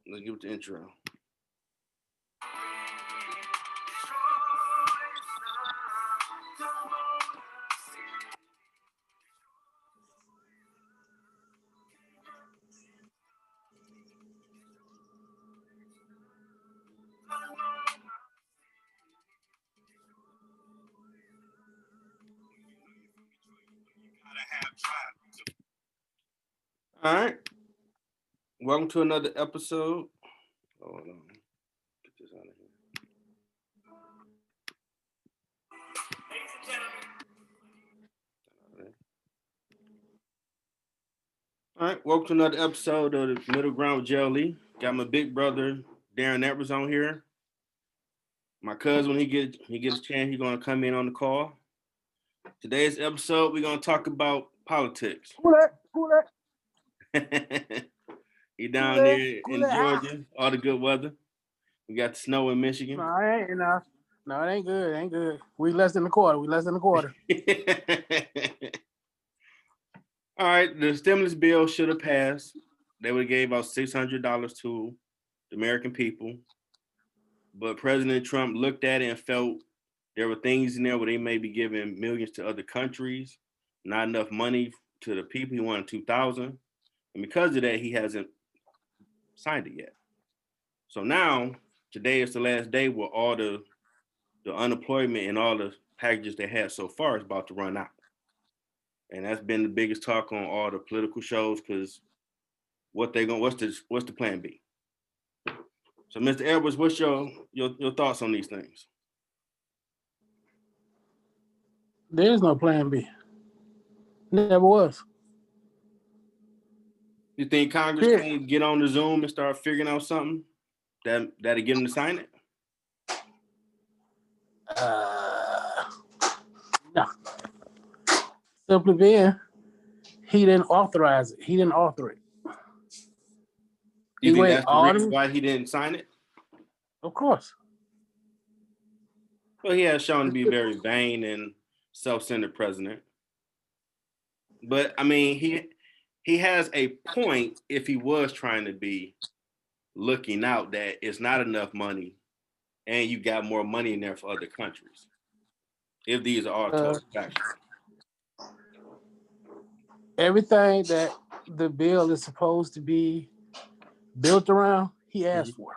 Let's give it the intro. All right. Welcome to another episode. Hold on. Get this out of here. All right. Welcome to another episode of the Middle Ground with JLE. Got my big brother Darren Edwards on here. My cousin, when he gets a chance, he's gonna come in on the call. Today's episode, we're gonna talk about politics. Who that? He down there in Georgia, all the good weather. We got the snow in Michigan. No, it ain't. No, it ain't good. It ain't good. We less than a quarter. All right, the stimulus bill should have passed. They would have gave out $600 to the American people. But President Trump looked at it and felt there were things in there where they may be giving millions to other countries, not enough money to the people. He wanted 2,000. And because of that, he hasn't signed it yet. So now, today is the last day where all the unemployment and all the packages they had so far is about to run out. And that's been the biggest talk on all the political shows because what's the plan B? So, Mr. Edwards, what's your thoughts on these things? There's no plan B. Never was. You think Congress can get on the Zoom and start figuring out something that'll get them to sign it? No. Simply being, he didn't authorize it. He didn't author it. You think that's the reason why he didn't sign it? Of course. Well, he has shown to be very vain and self-centered president. But I mean, he has a point if he was trying to be looking out that it's not enough money and you got more money in there for other countries. If these are all total facts. Everything that the bill is supposed to be built around, he asked for.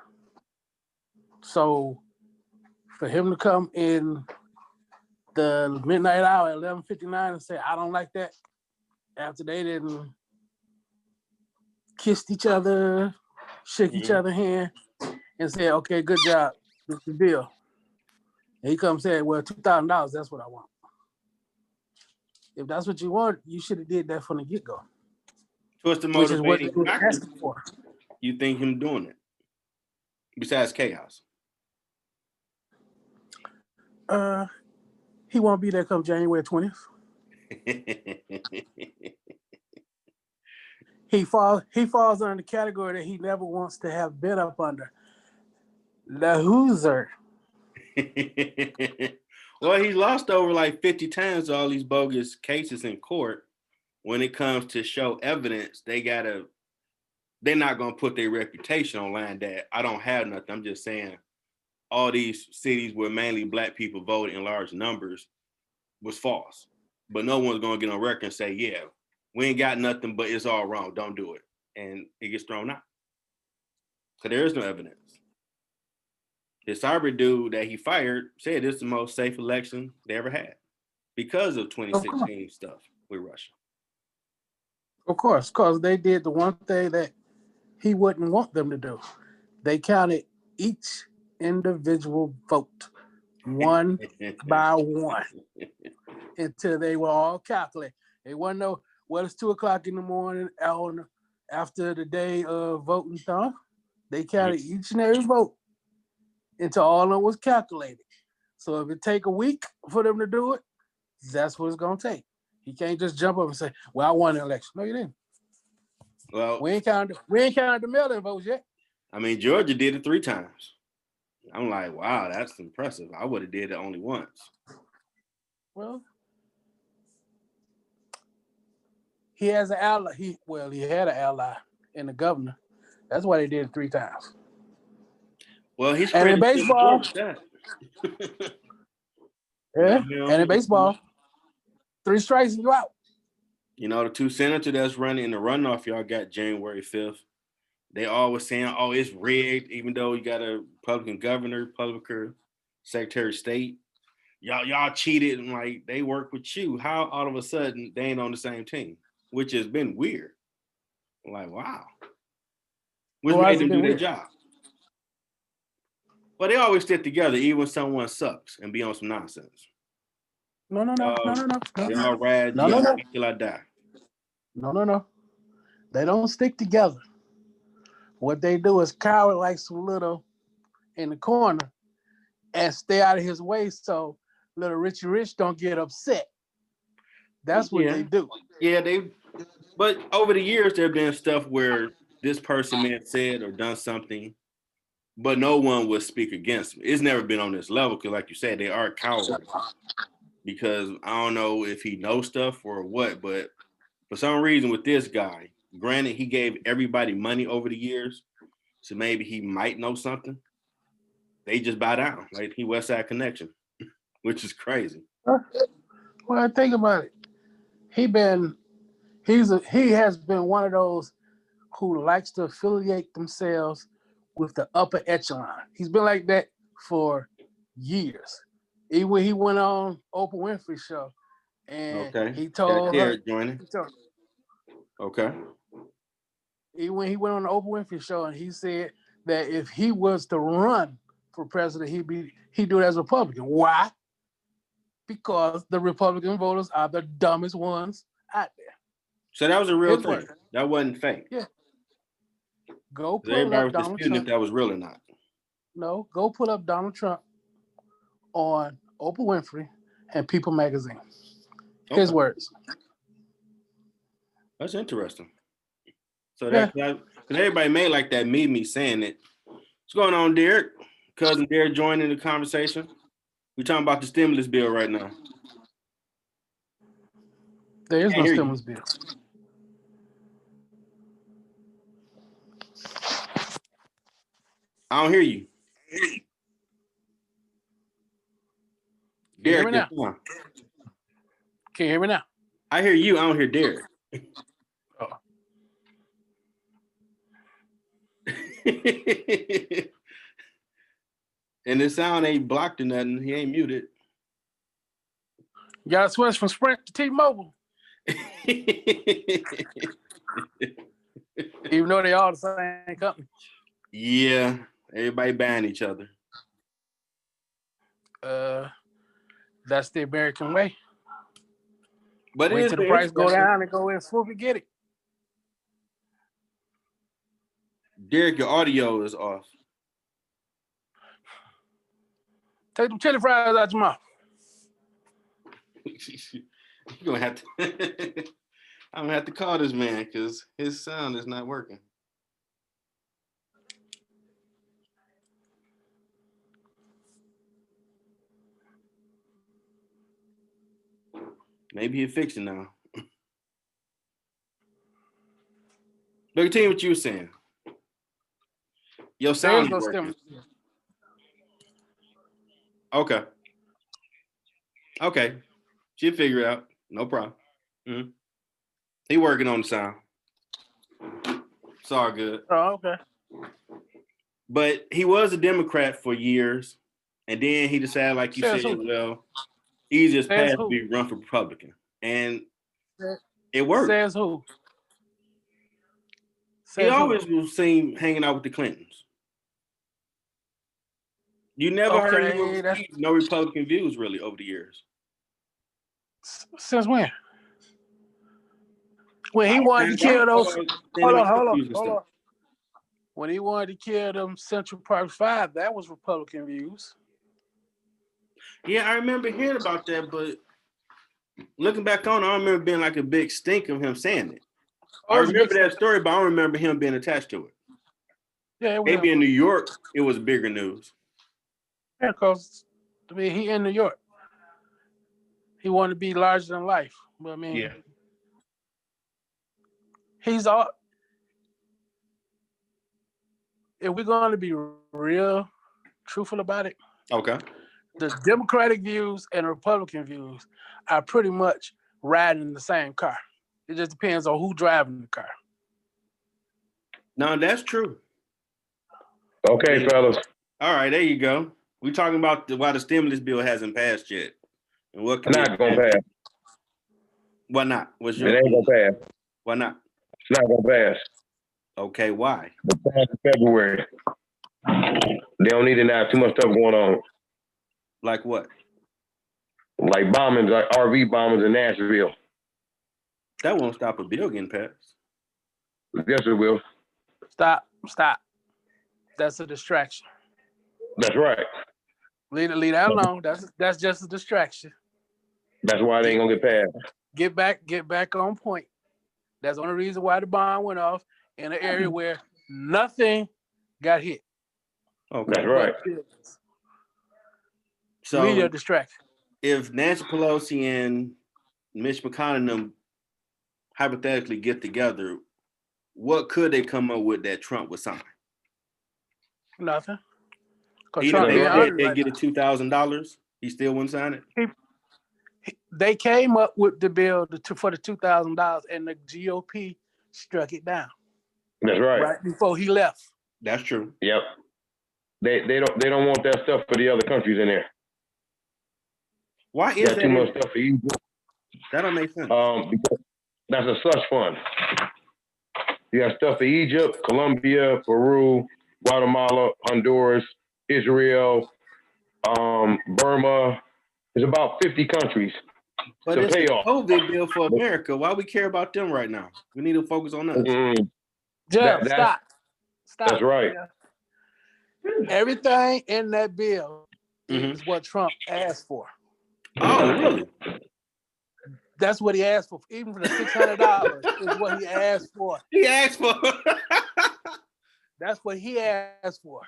So for him to come in the midnight hour at 11:59 and say, I don't like that, after they didn't kiss each other, shake each other's hand, and say, okay, good job, this is the bill. And he comes and said, well, $2,000, that's what I want. If that's what you want, you should have did that from the get-go. What's the motivating factor for? You think him doing it? Besides chaos? He won't be there come January 20th. He falls under the category that he never wants to have been up under. The Hooser. Well, he lost over like 50 times all these bogus cases in court. When it comes to show evidence, they're not going to put their reputation online that I don't have nothing. I'm just saying all these cities where mainly black people voted in large numbers was false. But no one's going to get on record and say, yeah, we ain't got nothing, but it's all wrong. Don't do it. And it gets thrown out. So there is no evidence. The cyber dude that he fired said this is the most safe election they ever had because of 2016 stuff with Russia. Of course, because they did the one thing that he wouldn't want them to do. They counted each individual vote one by one until they were all calculated. They wouldn't know, well, it's 2:00 in the morning after the day of voting time. They counted each and every vote until all of them was calculated. So if it take a week for them to do it, that's what it's going to take. He can't just jump up and say, well, I won the election. No, you didn't. Well, we ain't counted the mail-in votes yet. I mean, Georgia did it 3 times. I'm like, wow, that's impressive. I would have did it only once. Well, he has an ally. He had an ally in the governor That's why they did it 3 times. Well, he's And in credited baseball, with that. yeah, You know, and in baseball, 3 strikes and you out. You know, the 2 senators that's running in the runoff, y'all got January 5th. They always saying, oh, it's rigged, even though you got a Republican governor, Republican Secretary of State. Y'all cheated and like they work with you. How all of a sudden they ain't on the same team, which has been weird. Like, wow. Which Why made has it them been do their weird? job. But they always stick together, even when someone sucks and be on some nonsense. No. They all ride No. GOP till I die. No. They don't stick together. What they do is cower like some little in the corner and stay out of his way so little Richie Rich don't get upset. That's what they do. Yeah, but over the years there have been stuff where this person may have said or done something, but no one would speak against him. It's never been on this level because, like you said, they are cowards. Because I don't know if he knows stuff or what, but for some reason with this guy, granted he gave everybody money over the years, so maybe he might know something. They just bow down, like he West Side Connection, which is crazy. Well, think about it. He has been one of those who likes to affiliate themselves with the upper echelon. He's been like that for years. Even when he went on Oprah Winfrey show and Okay. he told her, Derek joining. Okay. Even when he went on the Oprah Winfrey show and he said that if he was to run for president, he'd do it as a Republican. Why? Because the Republican voters are the dumbest ones out there. So that was a real His thing. word. That wasn't fake. Yeah. Go pull Everybody up was Donald disputing Trump. if that was real or not. No, go pull up Donald Trump on Oprah Winfrey and People Magazine. His words. That's interesting. So that because everybody made like that me saying it. What's going on, Derek? Cousin Derek joining the conversation. We're talking about the stimulus bill right now. There is no stimulus bill. I don't hear you. Can you hear me Derek, now? Can you hear me now? I hear you. I don't hear Derek. Oh. And the sound ain't blocked or nothing. He ain't muted. You gotta switch from Sprint to T-Mobile. Even though they all the same company. Yeah, everybody buying each other. That's the American way. But wait till the price go down and go in and swoop and get it. Derek, your audio is off. Take them chili fries out your mouth. You're gonna have to I'm gonna have to call this man because his sound is not working. Maybe he'll fix it now. But continue what you were saying. Your sound is working. Okay. She'll figure it out. No problem. Mm-hmm. He working on the sound. It's all good. Oh, okay. But he was a Democrat for years, and then he decided, like you said, well, easiest path to be run for Republican, and it worked. Says who? He always was seen hanging out with the Clintons. You never heard him no Republican views really over the years. Since when? When he wanted to kill those. Hold on. When he wanted to kill them Central Park 5, that was Republican views. Yeah, I remember hearing about that, but looking back on it, I don't remember being like a big stink of him saying it. I remember that story, but I don't remember him being attached to it. Yeah, maybe in New York, it was bigger news. Yeah, because he in New York. He wanted to be larger than life. But I mean, he's all. if we're going to be real truthful about it, Okay. the Democratic views and Republican views are pretty much riding in the same car. It just depends on who driving the car. No, that's true. Okay, fellas. All right, there you go. We're talking about why the stimulus bill hasn't passed yet. And what can Not gonna pass. Why not? What's It your ain't gonna pass. Why not? It's not gonna pass. Okay, why? It's past February. They don't need to have too much stuff going on. Like what? Like bombings, like RV bombings in Nashville. That won't stop a bill getting passed. Yes, it will. Stop. That's a distraction. That's right. Leave that alone. That's just a distraction. That's why they ain't gonna get passed. Get back on point. That's the only reason why the bomb went off in an area where nothing got hit. Okay. That's right. So media distraction. If Nancy Pelosi and Mitch McConnell and them hypothetically get together, what could they come up with that Trump would sign? Nothing. Even if they get $2,000, he still wouldn't sign it? They came up with the bill for the $2,000 and the GOP struck it down. That's right. Right before he left. That's true. Yep. They don't want that stuff for the other countries in there. Why is that? Too much stuff for you. That don't make sense. Because that's a slush fund. You got stuff for Egypt, Colombia, Peru, Guatemala, Honduras, Israel, Burma. There's about 50 countries. But it's a COVID bill for America. Why we care about them right now? We need to focus on us. Jeff, stop. That's right. Everything in that bill is what Trump asked for. Oh, really? That's what he asked for. Even for the $600 is what he asked for. He asked for. That's what he asked for.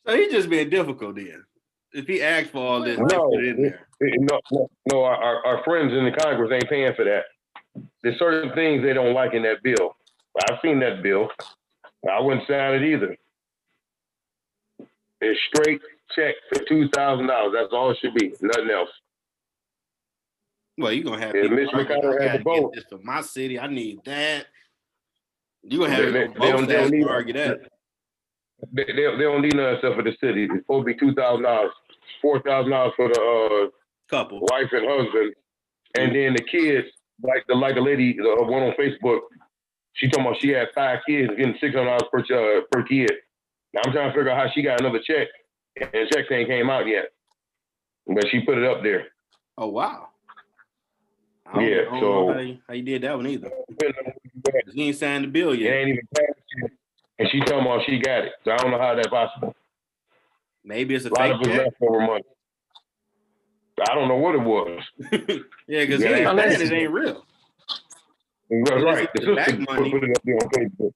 So he's just being difficult then. If he asked for all this, no, put it in there. No, our friends in the Congress ain't paying for that. There's certain things they don't like in that bill. I've seen that bill. I wouldn't sign it either. It's straight check for $2,000. That's all it should be. Nothing else. Well, you're going to have people Mitch McConnell had the vote. This for my city. I need that. You're going to have both sides to argue that. They don't need none of stuff for the city. It's supposed to be $2,000, $4,000 for the couple, wife and husband, and then the kids. Like a lady, the one on Facebook, she told me she had 5 kids, getting $600 per kid. Now I'm trying to figure out how she got another check, and the check ain't came out yet, but she put it up there. Oh wow! I don't know how you did that one either. He ain't signed the bill yet. It ain't even passed yet. And she told me she got it. So I don't know how that's possible. Maybe it's a lot of check. Leftover money. I don't know what it was. Yeah, because it ain't real. That's right. The sister put it up there on Facebook.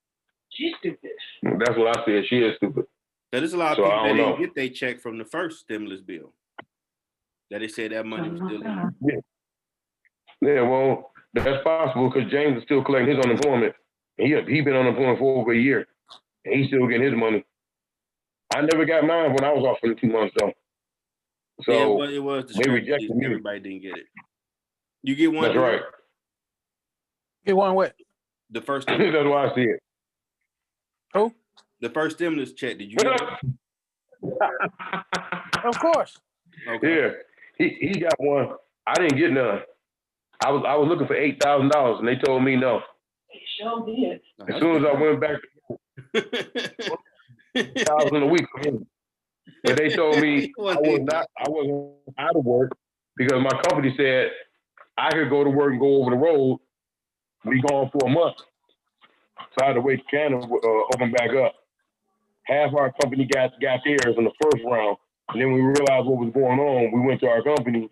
She's stupid. That's what I said. She is stupid. There's a lot of people that didn't get their check from the first stimulus bill. That they said that money was still in. Yeah, well, that's possible because James is still collecting his unemployment. He been unemployed for over a year. And he's still getting his money. I never got mine when I was off for 2 months though. So it was they rejected me. Everybody didn't get it. You get one. That's right. Get one what? The first. That's why I see it. Who? The first stimulus check. Did you get it? Of course. Okay. Yeah, he got one. I didn't get none. I was looking for $8,000, and they told me no. They sure did. As soon as I went back, $1,000 a week for him. But they told me I wasn't out of work because my company said I could go to work and go over the road, be gone for a month. So I had to wait for Canada open back up. Half our company got theirs in the first round, and then we realized what was going on. We went to our company,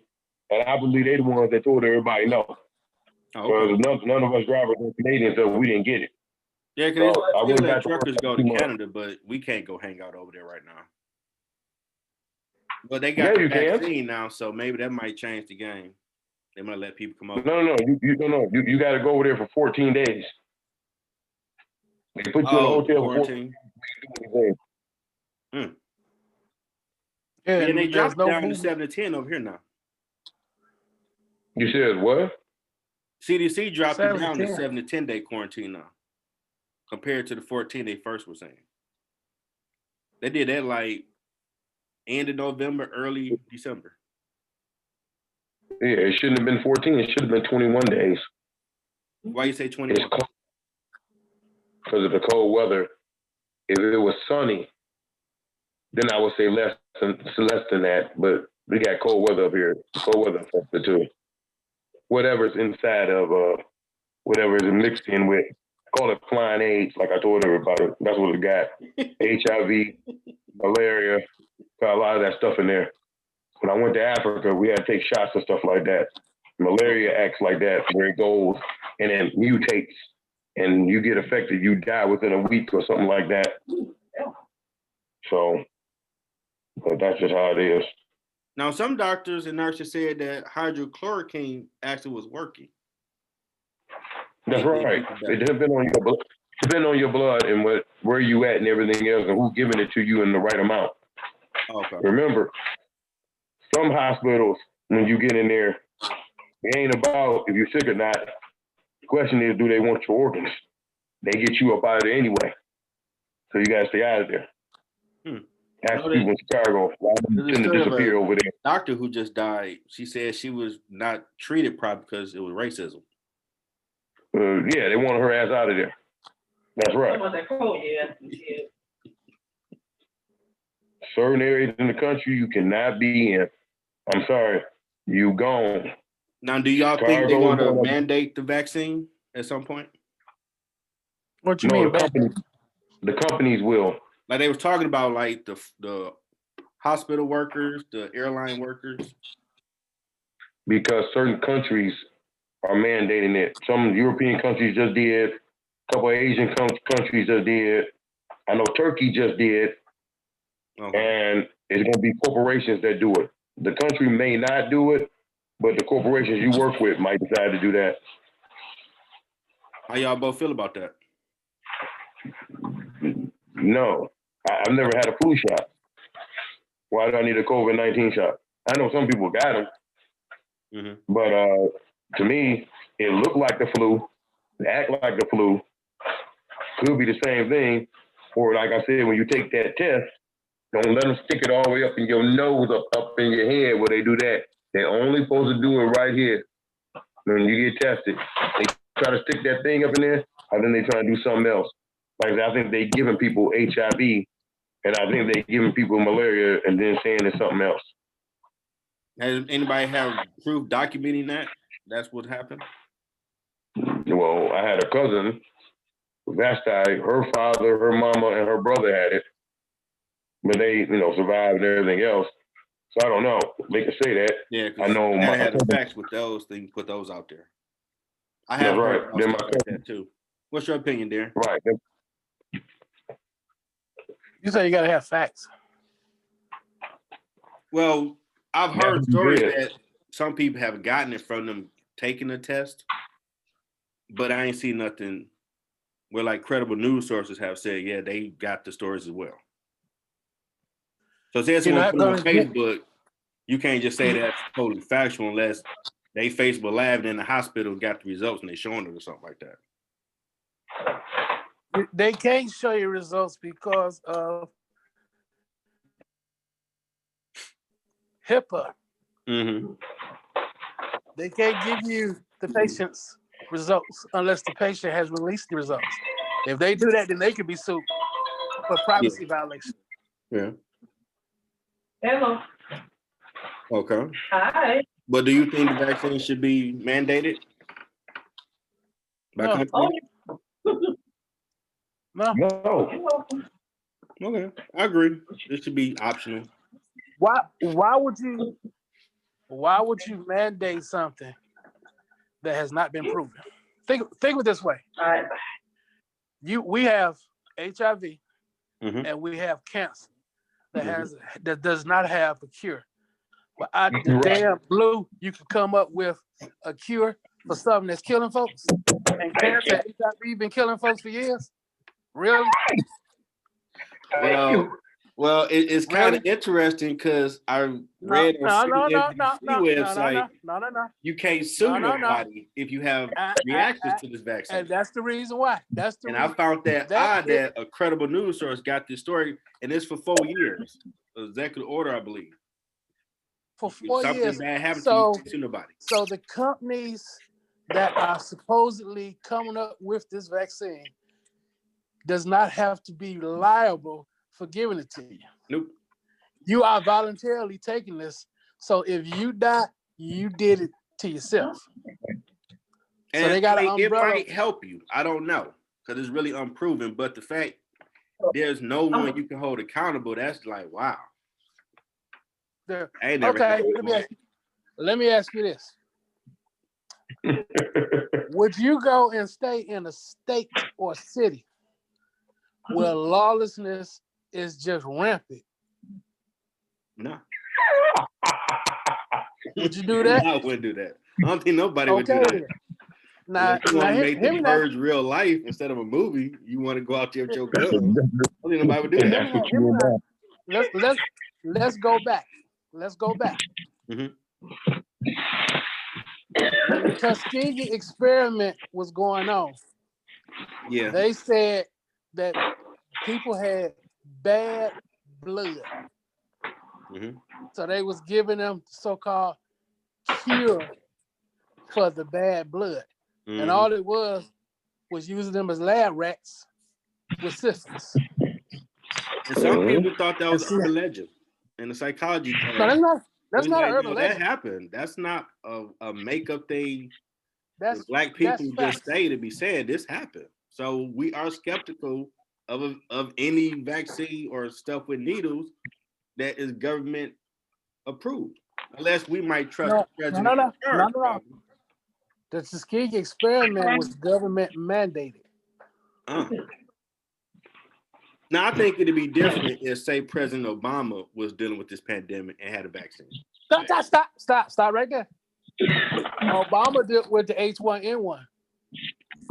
and I believe they're the ones that told everybody no. Because none of us drivers were Canadians, so we didn't get it. Yeah, because I wouldn't let truckers go to Canada, but we can't go hang out over there right now. But they got the vaccine now, so maybe that might change the game. They might let people come over. No. You got to go over there for 14 days. They put you in a hotel for 14 days. Mm. Yeah, And they there's dropped no down to movement. 7 to 10 over here now. You said what? CDC dropped it 7 to down to 10. 7 to 10 day quarantine now, compared to the 14 they first were saying. They did that like end of November, early December. Yeah, it shouldn't have been 14. It should have been 21 days. Why you say It's 21? cold because of the cold weather. If it was sunny, then I would say less than that. But we got cold weather up here. Cold weather affected too. Whatever's inside of whatever is mixed in with, call it flying AIDS, like I told everybody. That's what it got. HIV, malaria, got a lot of that stuff in there. When I went to Africa, we had to take shots and stuff like that. Malaria acts like that, where it goes and then mutates, and you get affected, you die within a week or something like that. So, but that's just how it is. Now, some doctors and nurses said that hydrochloroquine actually was working. That's right. It depends on your blood. Depending on your blood and where you at and everything else, and who's giving it to you in the right amount. Okay. Remember, some hospitals, when you get in there, it ain't about if you're sick or not. The question is, do they want your organs? They get you up out of there anyway. So you gotta stay out of there. Ask people in Chicago, why didn't it disappear over there? Doctor who just died, she said she was not treated properly because it was racism. Yeah, they wanted her ass out of there. That's right. Certain areas in the country you cannot be in. I'm sorry, you gone. Now, do y'all think they're going to mandate the vaccine at some point? What you mean? The companies will. Like they were talking about, like the hospital workers, the airline workers. Because certain countries are mandating it. Some European countries just did. A couple of Asian countries just did. I know Turkey just did. Okay. And it's going to be corporations that do it. The country may not do it, but the corporations you work with might decide to do that. How y'all both feel about that? No. I've never had a flu shot. Why do I need a COVID-19 shot? I know some people got them, but to me, it looked like the flu, it act like the flu, could be the same thing. Or like I said, when you take that test, don't let them stick it all the way up in your nose, up in your head where they do that. They're only supposed to do it right here when you get tested. They try to stick that thing up in there, and then they try to do something else. Like I think they giving people HIV, and I think they giving people malaria, and then saying it's something else. Has anybody have proof documenting that? That's what happened? Well, I had a cousin, Vasti, her father, her mama, and her brother had it. But they, survived and everything else. So I don't know. They can say that. Yeah, I know I had the facts with those things, put those out there. I have heard about stuff like that too. What's your opinion, Darren? Right. You say you gotta have facts. Well, I've heard stories that some people have gotten it from them taking the test, but I ain't seen nothing where like credible news sources have said, yeah, they got the stories as well. So say someone put it on Facebook, you can't just say that's totally factual unless they Facebook Live and in the hospital got the results and they showing it or something like that. They can't show you results because of HIPAA. They can't give you the patient's results unless the patient has released the results. If they do that, then they could be sued for privacy violation. Yeah. Hello. Okay. Hi. But do you think the vaccine should be mandated by companies? No. Okay, I agree. It should be optional. Why would you mandate something that has not been proven? Think of it this way. We have HIV and we have cancer that does not have a cure. But the damn blue, you can come up with a cure for something that's killing folks. And cancer, HIV been killing folks for years. Really? Well, it's kind of Really? interesting because I No, read on no, no, no, no, CNBC no, website no. you can't sue No. nobody if you have reactions to this vaccine. And that's the reason why. And I found that odd that a credible news source got this story, and it's for 4 years. Executive order, I believe. for If 4 something years. bad happens to you, you can't sue nobody. So the companies that are supposedly coming up with this vaccine does not have to be liable for giving it to you. Nope. You are voluntarily taking this. So if you die, you did it to yourself. And so they got an umbrella. It might help you. I don't know because it's really unproven. But the fact there's no one you can hold accountable, that's like, wow. Okay, let me ask you this. Would you go and stay in a state or city where lawlessness is just rampant? No. Would you do that? I wouldn't do that. I don't think nobody would do that. Now, you want to make the purge real life instead of a movie. You want to go out there with your guns. I don't think nobody would do that. Let's go back. Let's go back. Mm-hmm. When the Tuskegee experiment was going on, yeah, they said that people had bad blood. Mm-hmm. So they was giving them so-called cure for the bad blood. Mm-hmm. And all it was using them as lab rats with syphilis. And some people thought that was an urban legend in the psychology class. No, that's not an urban legend. That happened. That's not a makeup thing. That's black people just facts. say to be said this happened. So we are skeptical of any vaccine or stuff with needles that is government approved, unless we might trust the president. No. The Tuskegee experiment was government mandated. Now, I think it'd be different if, say, President Obama was dealing with this pandemic and had a vaccine. Stop right there. Obama dealt with the H1N1.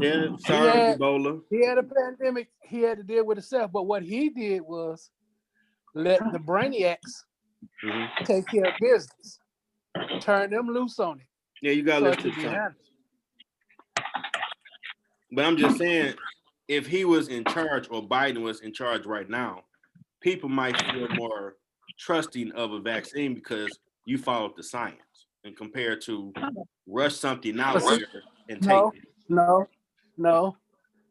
Yeah, Ebola. He had a pandemic. He had to deal with himself. But what he did was let the brainiacs take care of business. Turn them loose on it. Yeah, you got to listen to Trump. But I'm just saying, if he was in charge or Biden was in charge right now, people might feel more trusting of a vaccine because you followed the science and compared to rush something out there and take it. No.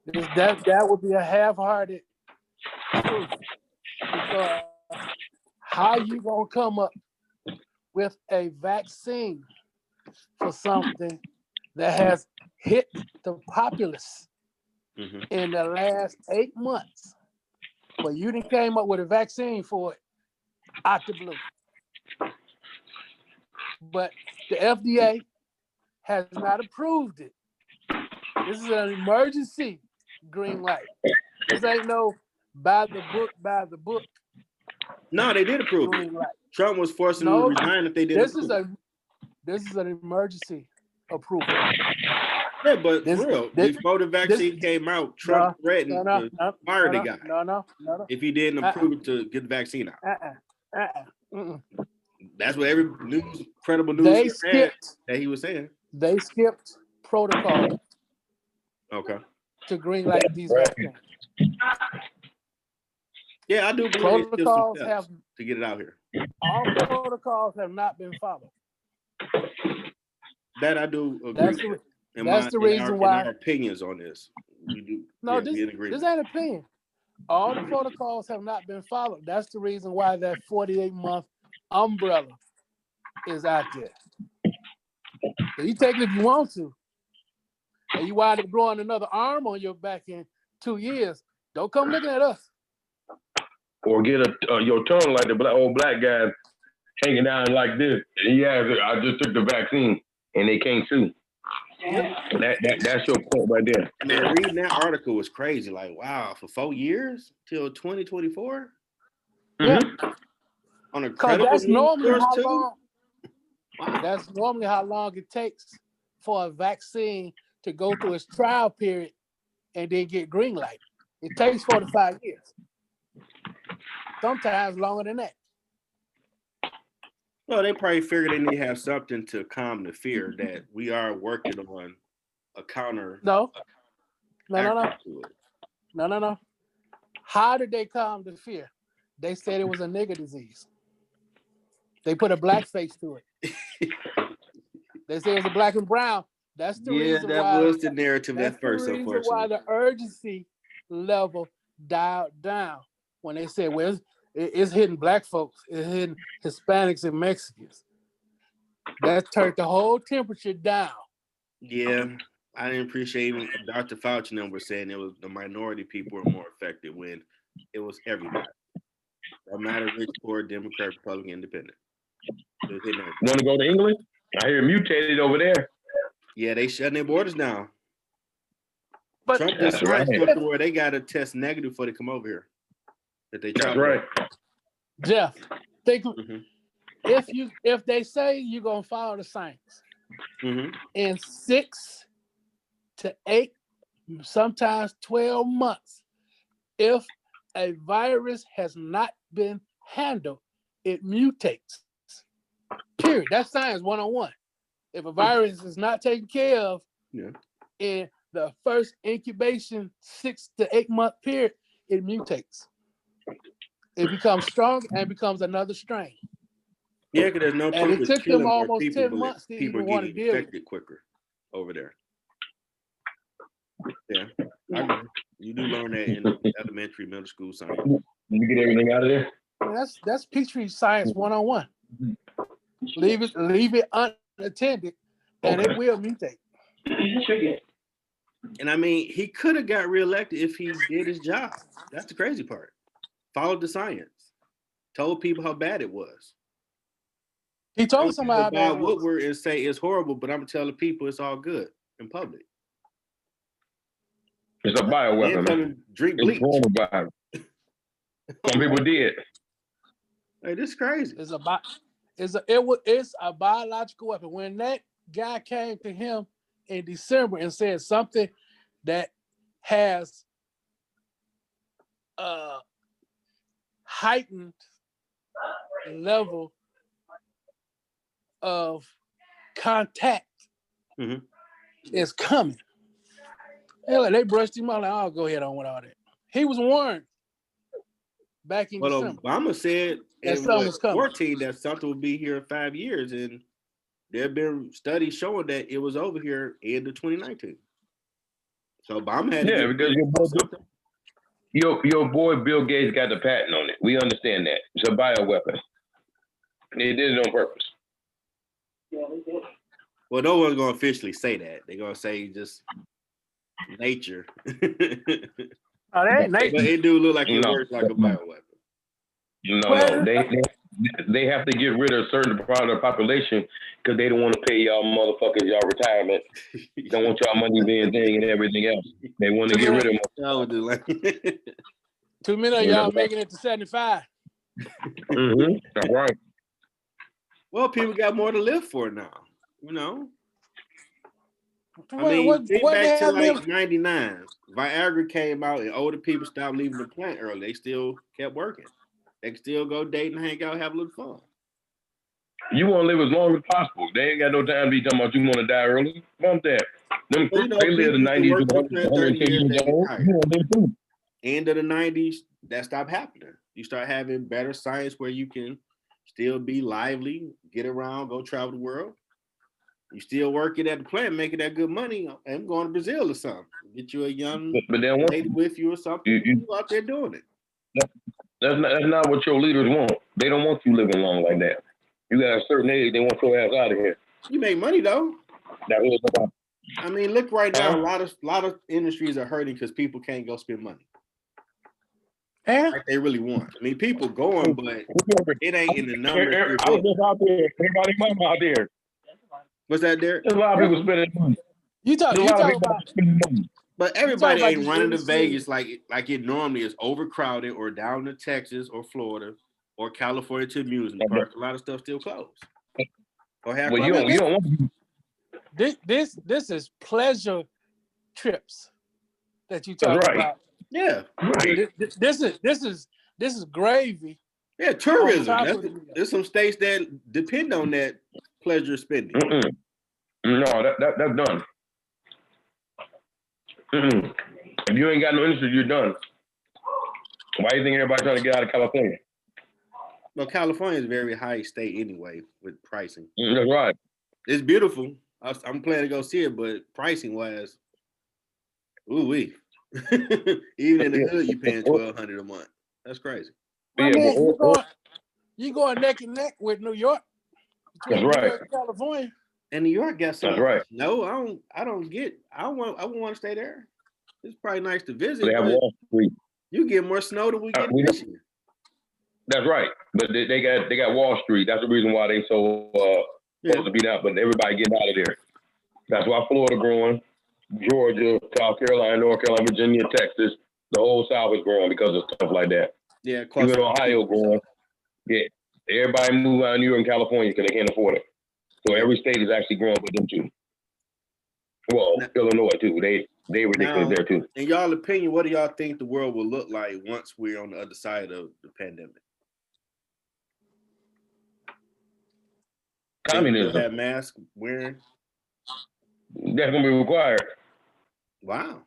That would be a half-hearted truth. Because how you gonna come up with a vaccine for something that has hit the populace in the last 8 months, but you didn't came up with a vaccine for it out the blue? But the FDA has not approved it. This is an emergency green light. This ain't no by the book. No, they did approve it. Trump was forcing them to resign if they didn't approve. This is an emergency approval. Yeah, but for real, before the vaccine came out, Trump threatened to fire the guy. No. If he didn't approve it to get the vaccine out. That's what every credible news said that he was saying. They skipped protocol. Okay. To green light these vaccines. Yeah, I do believe protocols have to get it out here. All protocols have not been followed. That I do agree. That's the reason why. Our opinions on this, we do. No, this ain't opinion. All the protocols have not been followed. That's the reason why that 48-month umbrella is out there. So you take it if you want to, and you wind up growing another arm on your back in 2 years. Don't come looking at us. Or get your tongue like the old black guys hanging down like this. And I just took the vaccine, and they can't sue. That's your point right there. Man, reading that article was crazy. Like, wow, for 4 years till 2024. Yeah. On a credible that's normally source how too? long. Wow. That's normally how long it takes for a vaccine to go through its trial period and then get green light. It takes 4 to 5 years. sometimes longer than that. Well, they probably figured they need to have something to calm the fear that we are working on a counter. No. action to it. No. How did they calm the fear? They said it was a nigger disease. They put a black face to it. They said it was a black and brown. That's the reason that why. was the narrative That's at first, the reason unfortunately. why the urgency level dialed down when they said, "Well, it's hitting black folks, it's hitting Hispanics and Mexicans." That turned the whole temperature down. Yeah, I didn't appreciate even Dr. Fauci and them were saying it was the minority people were more affected when it was everybody. No matter rich, poor, Democrat, Republican, Independent. Want to go to England? I hear mutated over there. Yeah, they shutting their borders down. But Trump just That's right. something where they got to test negative before they come over here. That they That's travel. right. Jeff, think Mhm. if they say you're gonna follow the science Mhm. in 6 to 8, sometimes 12 months, if a virus has not been handled, it mutates. Period. That's science 101. If a virus is not taken care of Yeah. in the first incubation 6 to 8 month period, it mutates. It becomes strong and becomes another strain. Yeah, because there's no And proof it it's took them killing more almost people, 10 but months to people are even want to getting deal with it. infected quicker over there. Yeah, I agree. You do learn that in elementary, middle school science. Did you get everything out of there? That's Petri science 101. Leave it unattended, and it will mutate. And I mean, he could have got reelected if he did his job. That's the crazy part. Followed the science. Told people how bad it was. He told somebody how bad it was. Woodward and say it's horrible, but I'm telling people it's all good in public. It's a bioweapon. Man. Drink bleach. It's coronavirus. Some people did. Hey, this is crazy. It's a biological weapon. When that guy came to him in December and said something that has a heightened level of contact is coming. They brushed him out like, "I'll go ahead on with all that." He was warned back in December. Obama said that something was coming. 14 that something would be here in 5 years, and there have been studies showing that it was over here in 2019. So Obama had to because your boy Bill Gates got the patent on it. We understand that. It's a bioweapon. They did it on purpose. Yeah, they did. Well, no one's gonna officially say that. They're gonna say just nature. Oh, that ain't nature. But it do look like it works like a bioweapon. No. They have to get rid of a certain part of the population because they don't want to pay y'all motherfuckers y'all retirement. They don't want y'all money being thing and everything else. They want to get rid of them. Too many of y'all making it to 75. That's right. Well, people got more to live for now. You know. Think what back to like 99. Viagra came out and older people stopped leaving the plant early. They still kept working. They can still go date and hang out, have a little fun. You want to live as long as possible. They ain't got no time to be talking about you want to die early. Bump that. Them they live the 90s, 110 years old. You want to live too. End of the 90s, that stopped happening. You start having better science where you can still be lively, get around, go travel the world. You still working at the plant, making that good money. I'm going to Brazil or something. Get you a young lady with you or something. You out there doing it. That's not what your leaders want. They don't want you living long like that. You got a certain age, they want your ass out of here. You make money though. I mean, look right now. A lot of industries are hurting because people can't go spend money. Yeah. Like they really want. I mean, people going, but it ain't in the numbers. I was just out there. Everybody mama out there. What's that, Derek? There's a lot of people spending money. You talk about spending money. But everybody ain't running to Vegas like it normally is, overcrowded, or down to Texas or Florida or California to amusement parks. A lot of stuff still closed. Or have you don't want to. This is pleasure trips that you talk about. Yeah. Right. This is This is gravy. Yeah, tourism. top of the meal. There's some states that depend on that pleasure spending. Mm-mm. No, that's done. Mm-mm. If you ain't got no industry, you're done. Why do you think everybody trying to get out of California? Well, California is a very high state anyway with pricing. That's right. It's beautiful. I'm planning to go see it, but pricing wise, ooh-wee. Even in the hood, you're paying $1,200 a month. That's crazy. I mean, you going neck and neck with New York. That's New right. York and California. And New York got some. That's right. No, I wouldn't want to stay there. It's probably nice to visit. They have Wall Street. You get more snow than we get this year. That's right. But they got Wall Street. That's the reason why they so supposed to be down. But everybody getting out of there. That's why Florida growing, Georgia, South Carolina, North Carolina, Virginia, Texas, the whole South is growing because of stuff like that. Yeah, even Ohio growing. Yeah, everybody move out of New York and California because they can't afford it. So every state is actually growing with them too. Well, Illinois too. They ridiculous there too. In y'all opinion, what do y'all think the world will look like once we're on the other side of the pandemic? Communism. That mask wearing. That's gonna be required. Wow.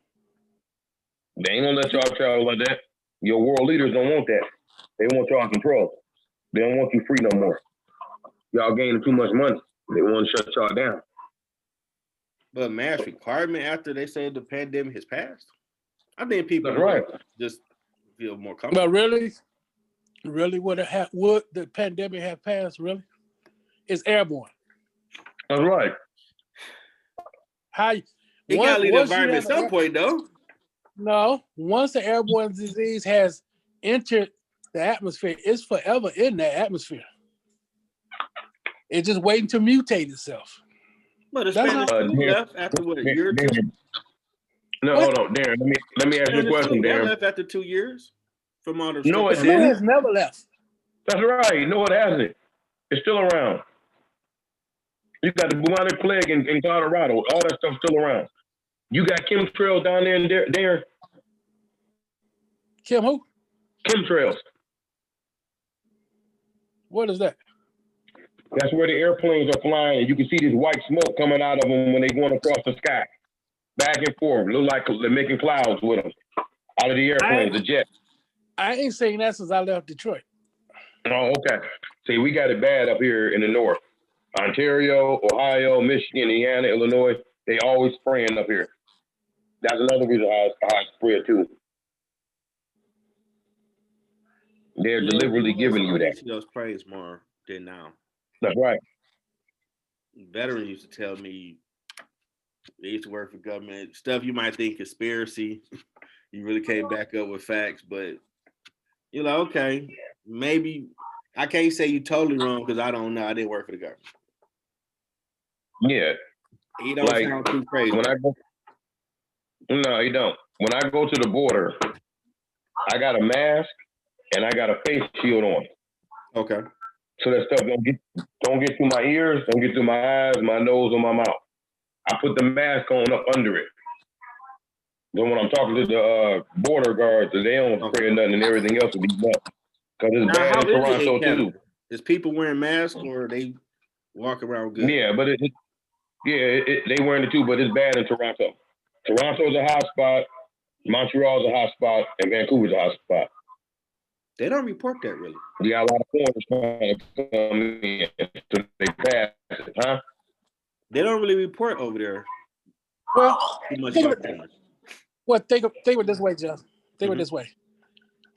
They ain't gonna let y'all travel like that. Your world leaders don't want that. They want y'all in control. They don't want you free no more. Y'all gaining too much money. They want to shut y'all down. But mask requirement after they say the pandemic has passed? I think people just feel more comfortable. But really would the pandemic have passed, really? It's airborne. That's right. It gotta leave the environment at some point, though. No, once the airborne disease has entered the atmosphere, it's forever in that atmosphere. It's just waiting to mutate itself. But the Spanish flu left after what, a year or two? No, hold on, Darren. Let me ask you a question, Darren. Left after 2 years from all the No, it flu didn't. has never left. That's right. No, it hasn't. It's still around. You got the bubonic plague in Colorado. All that stuff's still around. You got chemtrails down there in Darren. Kim who? Chemtrails. What is that? That's where the airplanes are flying, and you can see this white smoke coming out of them when they're going across the sky, back and forth. Look like they're making clouds with them out of the airplanes, the jets. I ain't seen that since I left Detroit. Oh, okay. See, we got it bad up here in the north. Ontario, Ohio, Michigan, Indiana, Illinois, they always spraying up here. That's another reason how it's spread too. They're deliberately giving you that. Those sprays more than now. That's right. Veterans used to tell me they used to work for government stuff you might think conspiracy. You really can't back up with facts, but you're like, okay, maybe I can't say you're totally wrong because I don't know. I didn't work for the government. Yeah. He don't sound too crazy. No, he don't. When I go to the border, I got a mask and I got a face shield on. Okay. So that stuff don't get through my ears, don't get through my eyes, my nose, or my mouth. I put the mask on up under it. Then when I'm talking to the border guards, they don't spray nothing and everything else will be done. Because it's bad in Toronto too. Is people wearing masks or they walk around good? Yeah, but they wearing it too, but it's bad in Toronto. Toronto's a hot spot, Montreal's a hot spot, and Vancouver's a hot spot. They don't report that really. We got a lot of foreigners trying to come in, so they pass it, huh? They don't really report over there. Well, too much think of it this way, Jeff. Think of it this way.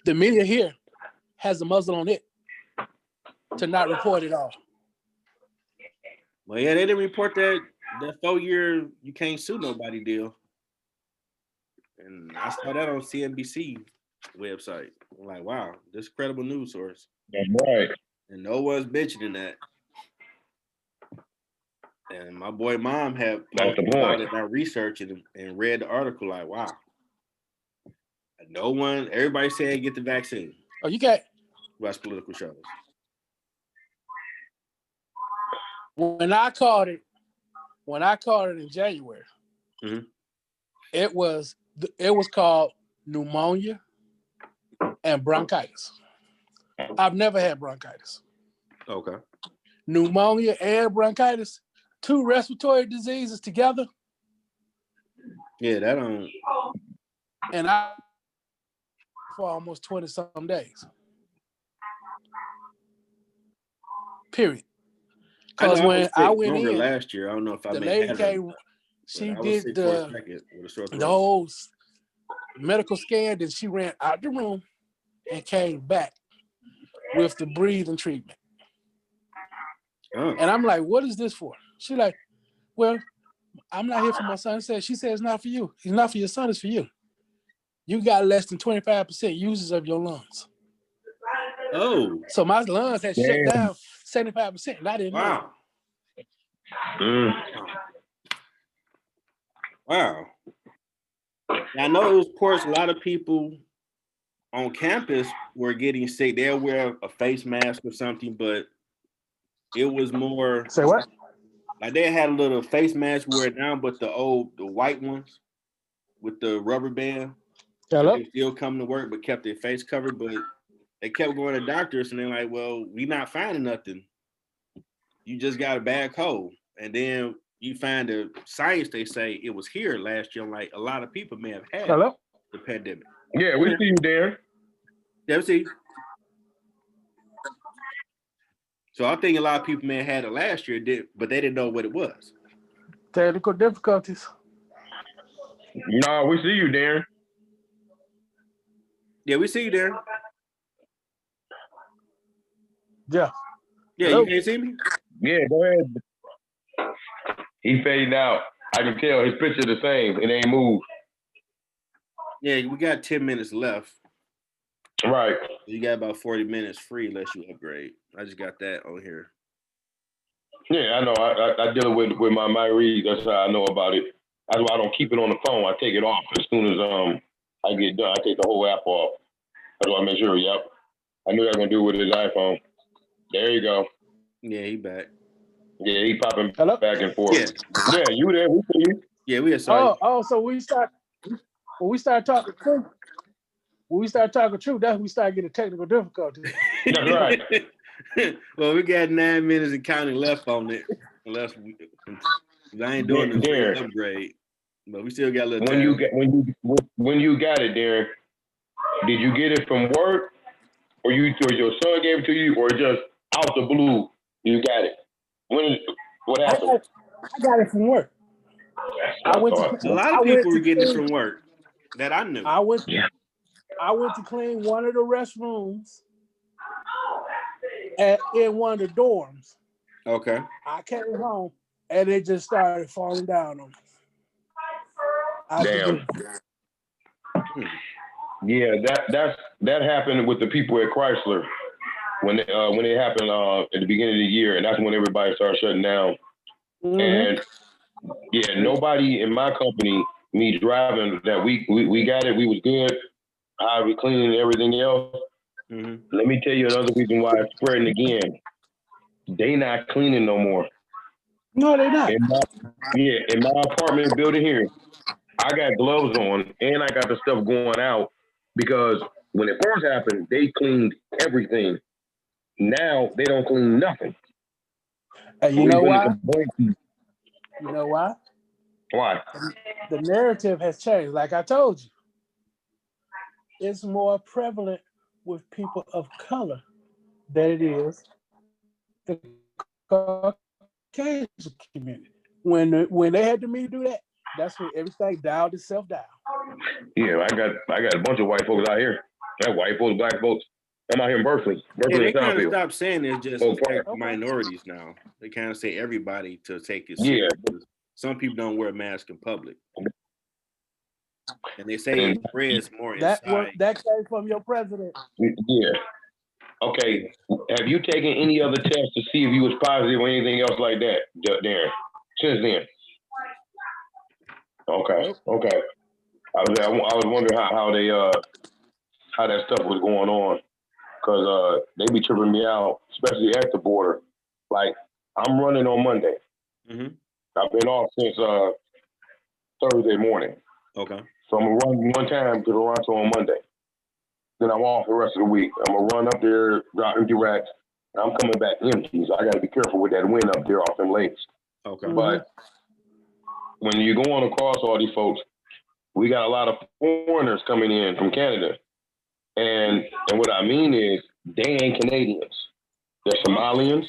The media here has a muzzle on it to not report it all. Well, yeah, they didn't report that 4-year you can't sue nobody deal. And I saw that on CNBC website. I'm like, wow, this credible news source. That's right. And no one's mentioning that. And my boy mom had posted about it, and I researched it and read the article like, wow. Everybody said get the vaccine. Oh, you got Watch political shows. When I called it in January, it was called pneumonia and bronchitis. I've never had bronchitis. Okay. Pneumonia and bronchitis, 2 respiratory diseases together. Yeah, that don't. And I for almost 20 some days. Period. Because when I went in last year, I don't know if I the may lady have came, she I was did sick for a second with a sore throat. the whole medical scan, and she ran out the room and came back with the breathing treatment. Oh. And I'm like, what is this for? She like, well, I'm not here for my son. She said, it's not for you. It's not for your son, it's for you. You got less than 25% uses of your lungs. Oh. So my lungs had shut down 75%, and I didn't know. Wow. I know it was reports a lot of people on campus were getting sick. They'll wear a face mask or something, but it was more. Say what? Like they had a little face mask wear down, but the white ones with the rubber band. Hello? They still come to work, but kept their face covered. But they kept going to doctors, and they're like, "Well, we not finding nothing. You just got a bad cold." And then you find the science. They say it was here last year. Like a lot of people may have had the pandemic. Yeah, we see you, Darren. Yeah, see. So I think a lot of people may have had it last year, but they didn't know what it was. Technical difficulties. No, we see you, Darren. Yeah, we see you, Darren. Yeah. Yeah, Hello? you can't see me? Yeah, go ahead. He fading out. I can tell his picture the same. It ain't moved. Yeah, we got 10 minutes left. Right. You got about 40 minutes free unless you upgrade. I just got that on here. Yeah, I know. I deal with my read. That's how I know about it. That's why I don't keep it on the phone. I take it off as soon as I get done. I take the whole app off. That's why I make sure. Yep. I knew I was gonna do it with his iPhone. There you go. Yeah, he back. Yeah, he popping Hello? back and forth. Yeah, you there? We see you. Yeah, we saw you. So when we start talking truth. When we start talking truth, that's when we start getting technical difficulties. That's right. Well, we got 9 minutes and counting left on it, unless I ain't doing the free upgrade. But we still got a little time. When you got it, Darren, did you get it from work, or your son gave it to you, or just out the blue you got it? What happened? I got it from work. A lot of people were getting it from work that I knew. I went to clean one of the restrooms in one of the dorms. Okay. I came home and it just started falling down on me. Damn. Yeah, that happened with the people at Chrysler when it happened at the beginning of the year, and that's when everybody started shutting down. Mm-hmm. And yeah, nobody in my company, me driving that week, we got it. We was good. We cleaning and everything else. Mm-hmm. Let me tell you another reason why it's spreading again. They not cleaning no more. No, they're not. In my apartment building here, I got gloves on and I got the stuff going out because when it first happened, they cleaned everything. Now they don't clean nothing. You know why? You know why? Why? The narrative has changed. Like I told you, it's more prevalent with people of color than it is the Caucasian community. When they had to me do that, that's when everything dialed itself down. Yeah, I got a bunch of white folks out here. I got white folks, black folks. I'm out here in Berkeley. They kind of stopped saying it's just minorities now. They kind of say everybody to take it serious. Yeah. Some people don't wear a mask in public. And they say it spreads more inside. That came from your president. Yeah. Okay. Have you taken any other tests to see if you was positive or anything else like that, Darren? Since then? Okay. I was wondering how that stuff was going on, because they be tripping me out, especially at the border. Like, I'm running on Monday. Mm-hmm. I've been off since Thursday morning. Okay. So I'm gonna run one time to Toronto on Monday. then I'm off the rest of the week. I'm gonna run up there, drop empty racks, and I'm coming back empty. So I got to be careful with that wind up there off them lakes. Okay. But when you're going across all these folks, we got a lot of foreigners coming in from Canada. And what I mean is they ain't Canadians. They're Somalians.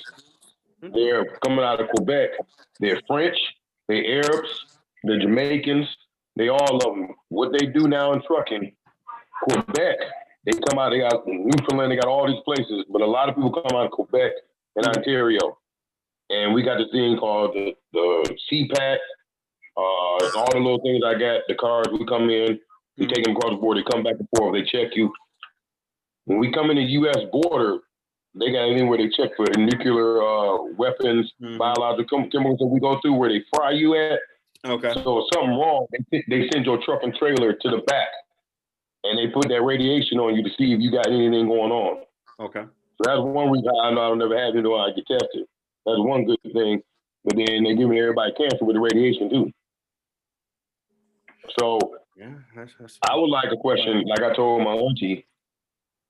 They're coming out of Quebec. They're French. They're Arabs. They're Jamaicans. They all of them. What they do now in trucking, Quebec, they come out, they got Newfoundland, they got all these places, but a lot of people come out of Quebec and Ontario. And we got this thing called the CPAC, all the little things I got, the cars, we come in, we take them across the border, they come back and forth, they check you. When we come in the U.S. border, they got anything where they check for nuclear weapons, biological chemicals that we go through, where they fry you at. Okay. So if something wrong, they send your truck and trailer to the back, and they put that radiation on you to see if you got anything going on. Okay. So that's one reason I know I'll never have it until I get tested. That's one good thing. But then they're giving everybody cancer with the radiation too. So yeah, that's I would like a question, like I told my auntie,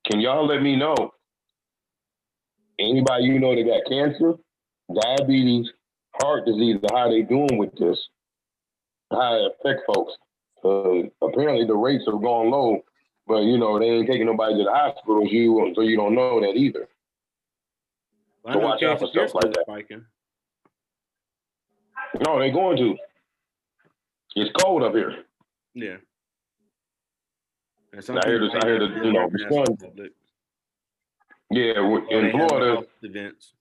can y'all let me know? Anybody you know that got cancer, diabetes, heart disease, how they doing with this? How it affect folks? Apparently the rates have gone low, but they ain't taking nobody to the hospital, so you don't know that either. So watch out for stuff like that. Spiking. No, they're going to. It's cold up here. Yeah. And I hear the sun. Yeah, in Florida. Events.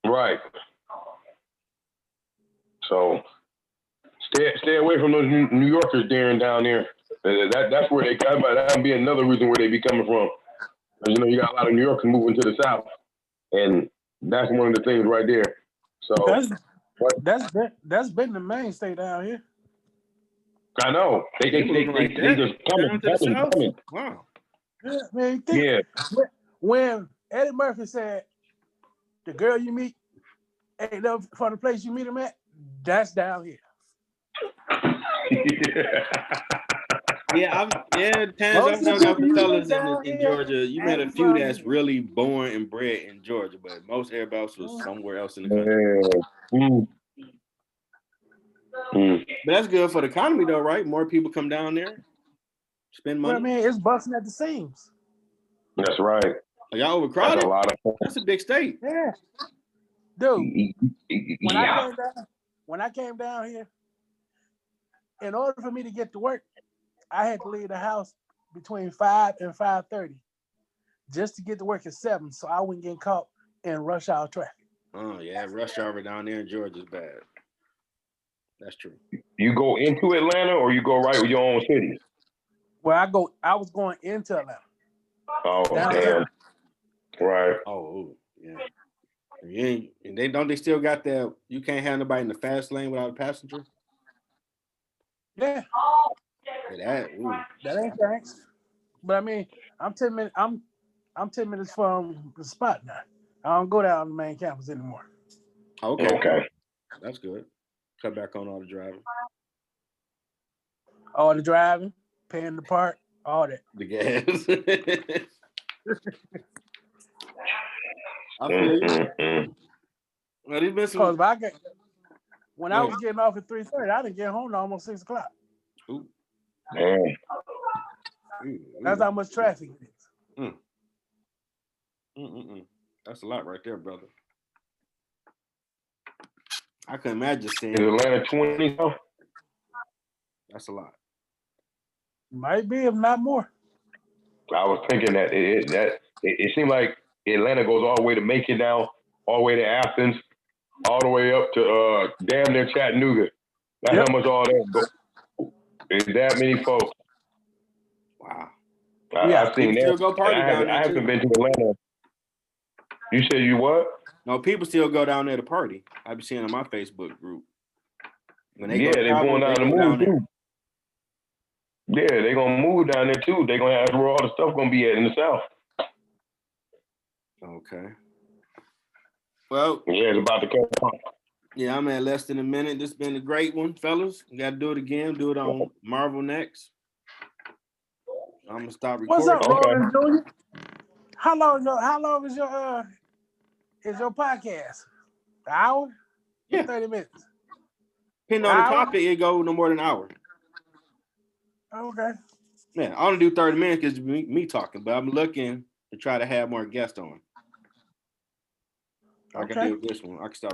Right. So stay away from those New Yorkers, Darren, down there. That's where they come. That'll be another reason where they be coming from. Because, you got a lot of New Yorkers moving to the south, and that's one of the things right there. So that's been the mainstay down here. I know they just coming. Wow. Yeah, man. When Eddie Murphy said, "The girl you meet ain't never from the place you meet him at," that's down here. Taz, I've known a couple fellas in Georgia. You met a few that's really born and bred in Georgia, but most everybody else was somewhere else in the country. But that's good for the economy, though, right? More people come down there, spend money. Well, man, it's busting at the seams. That's right. Are y'all overcrowded? That's a lot of. That's a big state. Yeah, dude. When I came down here, in order for me to get to work, I had to leave the house between 5 and 5:30 just to get to work at 7, so I wouldn't get caught in rush hour traffic. Oh yeah, rush hour down there in Georgia is bad. That's true. You go into Atlanta or you go right with your own city? Well, I was going into Atlanta. Oh, damn. Right. Oh, yeah. And they still got that you can't have nobody in the fast lane without a passenger? Yeah. That ain't thanks. But I mean, I'm 10 minutes. I'm 10 minutes from the spot now. I don't go down the main campus anymore. Okay. That's good. Cut back on all the driving. All the driving, paying the park, all that. The gas. I feel you. Well, there's been some. When I was getting off at 3:30, I didn't get home to almost 6 o'clock. Ooh. That's how much traffic it is. That's a lot right there, brother. I can imagine seeing Atlanta 20. That's a lot. Might be, if not more. I was thinking that it seemed like Atlanta goes all the way to Macon now, all the way to Athens, all the way up to damn near Chattanooga. That's how much all that goes. There's that many folks. Wow. I've seen that. Still go party down there. I haven't been to Atlanta. You said you what? No, people still go down there to party. I be seeing on my Facebook group. When they they're going down to move too. Yeah, they're gonna move down there too. They're gonna have where all the stuff gonna be at in the South. Okay. Well, yeah, it's about to come up. Yeah, I'm at less than a minute. This has been a great one, fellas. We got to do it again. Do it on Marvel next. I'm gonna stop What's recording. up, Okay. Roland Jr.? How long is your podcast? An hour? Yeah. 30 minutes. Depending on the Hour? topic, it go no more than an hour. Okay. Yeah, I only do 30 minutes because me talking, but I'm looking to try to have more guests on. I can Okay. do this one. I can start.